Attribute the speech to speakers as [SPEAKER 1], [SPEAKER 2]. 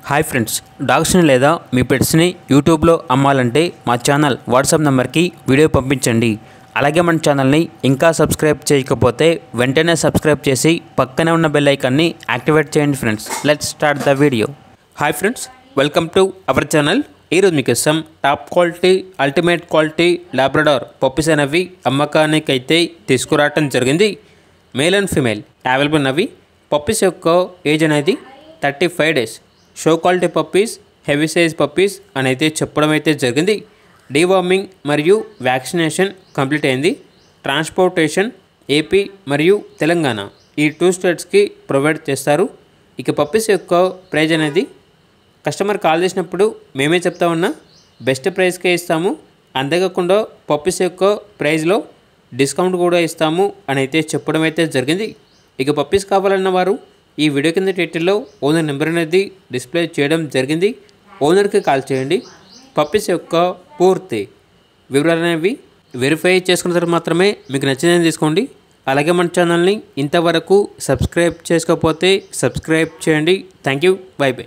[SPEAKER 1] Hi friends, డాగ్స్ని లేదా మీ పెట్స్ని యూట్యూబ్లో అమ్మాలంటే మా ఛానల్ వాట్సాప్ నెంబర్కి వీడియో పంపించండి. అలాగే మన ఛానల్ని ఇంకా సబ్స్క్రైబ్ చేయకపోతే వెంటనే సబ్స్క్రైబ్ చేసి పక్కనే ఉన్న బెల్ ఐకాన్ని యాక్టివేట్ చేయండి friends. Let's start the video. Hi friends, welcome to our channel. ఈరోజు మీకోసం top quality ultimate quality Labrador puppies అనేవి అమ్మకానికి అయితే తీసుకురావటం జరిగింది. మేల్ అండ్ ఫీమేల్ అవైలబుల్ ఉన్నవి. పప్పీస్ యొక్క ఏజ్ అనేది 35 days. Show quality puppies, heavy size puppies అని అయితే చెప్పడం అయితే జరిగింది. డీవార్మింగ్ మరియు వ్యాక్సినేషన్ కంప్లీట్ అయింది. ట్రాన్స్పోర్టేషన్ ఏపీ మరియు తెలంగాణ ఈ 2 స్టేట్స్కి ప్రొవైడ్ చేస్తారు. ఇక పప్పీస్ యొక్క ప్రైజ్ అనేది కస్టమర్ కాల్ చేసినప్పుడు మేమే చెప్తా ఉన్నా బెస్ట్ ప్రైస్కే ఇస్తాము. అంతేకాకుండా పప్పీస్ యొక్క ప్రైజ్లో డిస్కౌంట్ కూడా ఇస్తాము అని అయితే చెప్పడం అయితే జరిగింది. ఇక పప్పీస్ కావాలన్న వారు ఈ వీడియో కింద టైటిల్లో ఓనర్ నెంబర్ అనేది డిస్ప్లే చేయడం జరిగింది. ఓనర్కి కాల్ చేయండి. పప్పీస్ యొక్క పూర్తి వివరాలు అనేవి వెరిఫై చేసుకున్న తర్వాత మాత్రమే మీకు నచ్చిందని తీసుకోండి. అలాగే మన ఛానల్ని ఇంతవరకు సబ్స్క్రైబ్ చేసుకోకపోతే సబ్స్క్రైబ్ చేయండి. Thank you. By by.